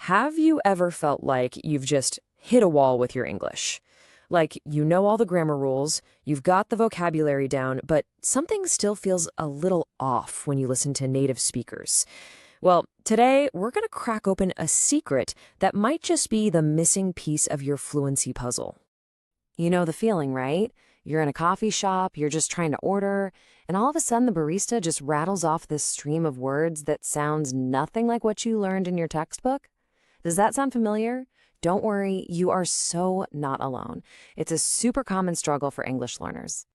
Have you ever felt like you've just hit a wall with your English? Like you know all the grammar rules, you've got the vocabulary down, but something still feels a little off when you listen to native speakers. Well, today we're going to crack open a secret that might just be the missing piece of your fluency puzzle. You know the feeling, right? You're in a coffee shop, you're just trying to order, and all of a sudden the barista just rattles off this stream of words that sounds nothing like what you learned in your textbook. Does that sound familiar? Don't worry, you are so not alone. It's a super common struggle for English learners.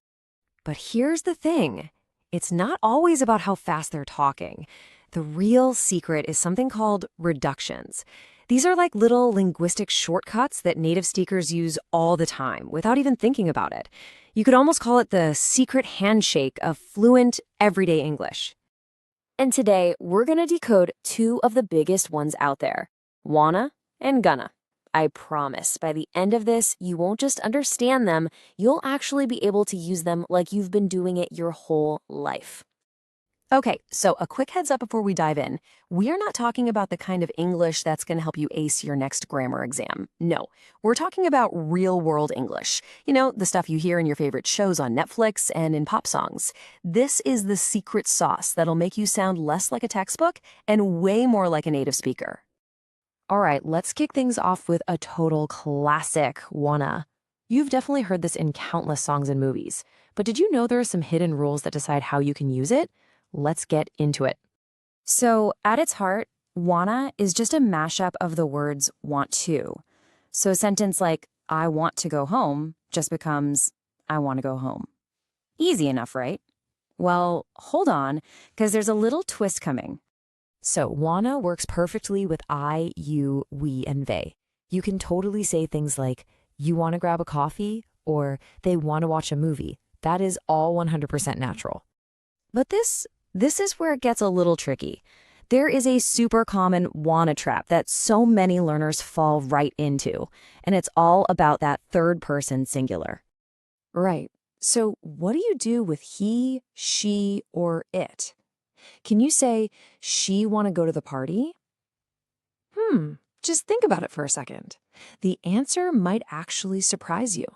But here's the thing. It's not always about how fast they're talking. The real secret is something called reductions. These are like little linguistic shortcuts that native speakers use all the time without even thinking about it. You could almost call it the secret handshake of fluent, everyday English. And today, we're going to decode two of the biggest ones out there. Wanna and gonna. I promise, by the end of this, you won't just understand them, you'll actually be able to use them like you've been doing it your whole life. Okay, so a quick heads up before we dive in. We are not talking about the kind of English that's going to help you ace your next grammar exam. No, we're talking about real-world English. You know, the stuff you hear in your favorite shows on Netflix and in pop songs. This is the secret sauce that'll make you sound less like a textbook and way more like a native speaker. All right, let's kick things off with a total classic, wanna. You've definitely heard this in countless songs and movies, but did you know there are some hidden rules that decide how you can use it? Let's get into it. So, at its heart, wanna is just a mashup of the words want to. So a sentence like, I want to go home just becomes, I want to go home. Easy enough, right? Well, hold on, because there's a little twist coming. So wanna works perfectly with I, you, we, and they. You can totally say things like, you want to grab a coffee, or they want to watch a movie. That is all 100% natural. But this is where it gets a little tricky. There is a super common wanna trap that so many learners fall right into, and it's all about that third person singular. Right. So what do you do with he, she, or it? Can you say, she want to go to the party? Just think about it for a second. The answer might actually surprise you.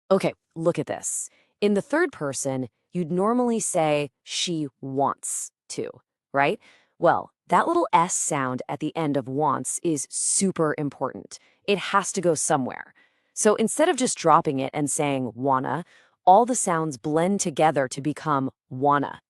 Okay, look at this. In the third person, you'd normally say, she wants to, right? Well, that little S sound at the end of wants is super important. It has to go somewhere. So instead of just dropping it and saying wanna, all the sounds blend together to become wanna.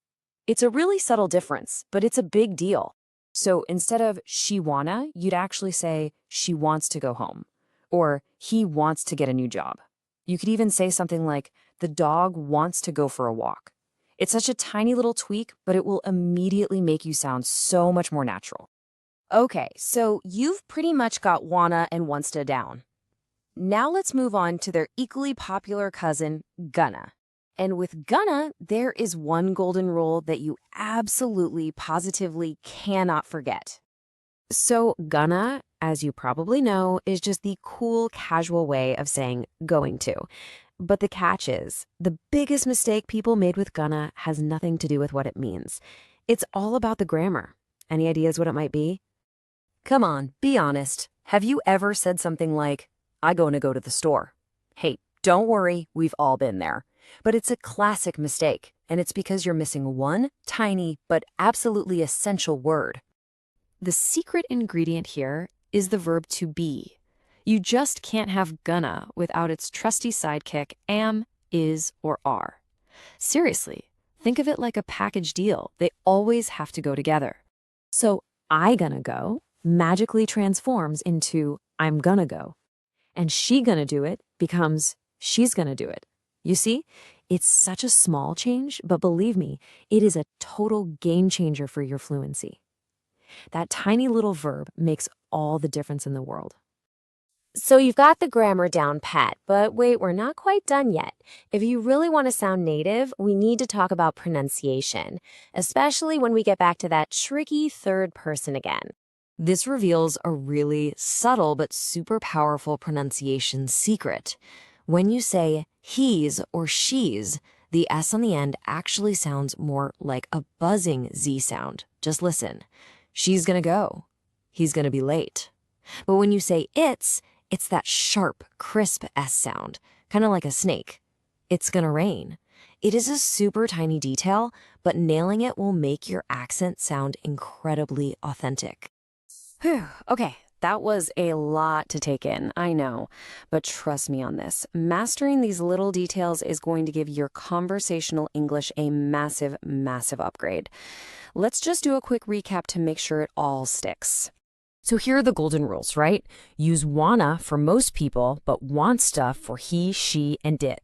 It's a really subtle difference, but it's a big deal. So instead of she wanna, you'd actually say she wants to go home, or he wants to get a new job. You could even say something like, the dog wants to go for a walk. It's such a tiny little tweak, but it will immediately make you sound so much more natural. Okay, so you've pretty much got wanna and wants to down. Now let's move on to their equally popular cousin, gonna. And with gonna, there is one golden rule that you absolutely, positively cannot forget. So gonna, as you probably know, is just the cool, casual way of saying going to. But the catch is, the biggest mistake people made with gonna has nothing to do with what it means. It's all about the grammar. Any ideas what it might be? Come on, be honest. Have you ever said something like, I gonna go to the store? Hey, don't worry, we've all been there. But it's a classic mistake, and it's because you're missing one tiny but absolutely essential word. The secret ingredient here is the verb to be. You just can't have gonna without its trusty sidekick am, is, or are. Seriously, think of it like a package deal. They always have to go together. So I gonna go magically transforms into I'm gonna go. And she gonna do it becomes she's gonna do it. You see, it's such a small change, but believe me, it is a total game changer for your fluency. That tiny little verb makes all the difference in the world. So you've got the grammar down pat, but wait, we're not quite done yet. If you really want to sound native, we need to talk about pronunciation, especially when we get back to that tricky third person again. This reveals a really subtle but super powerful pronunciation secret. When you say he's or she's, the S on the end actually sounds more like a buzzing Z sound. Just listen. She's gonna go. He's gonna be late. But when you say it's that sharp, crisp S sound, kind of like a snake. It's gonna rain. It is a super tiny detail, but nailing it will make your accent sound incredibly authentic. Whew, okay, that was a lot to take in, I know. But trust me on this, mastering these little details is going to give your conversational English a massive, massive upgrade. Let's just do a quick recap to make sure it all sticks. So here are the golden rules, right? Use wanna for most people, but want stuff for he, she, and it.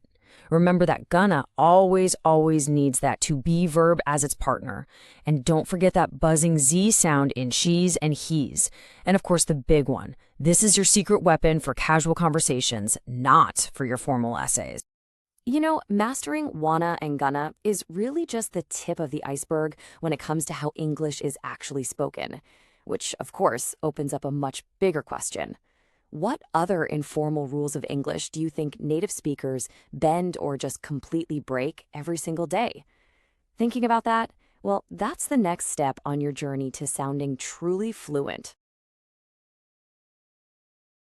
Remember that gonna always, always needs that to be verb as its partner. And don't forget that buzzing Z sound in she's and he's. And of course, the big one. This is your secret weapon for casual conversations, not for your formal essays. You know, mastering wanna and gonna is really just the tip of the iceberg when it comes to how English is actually spoken, which, of course, opens up a much bigger question. What other informal rules of English do you think native speakers bend or just completely break every single day? Thinking about that? Well, that's the next step on your journey to sounding truly fluent.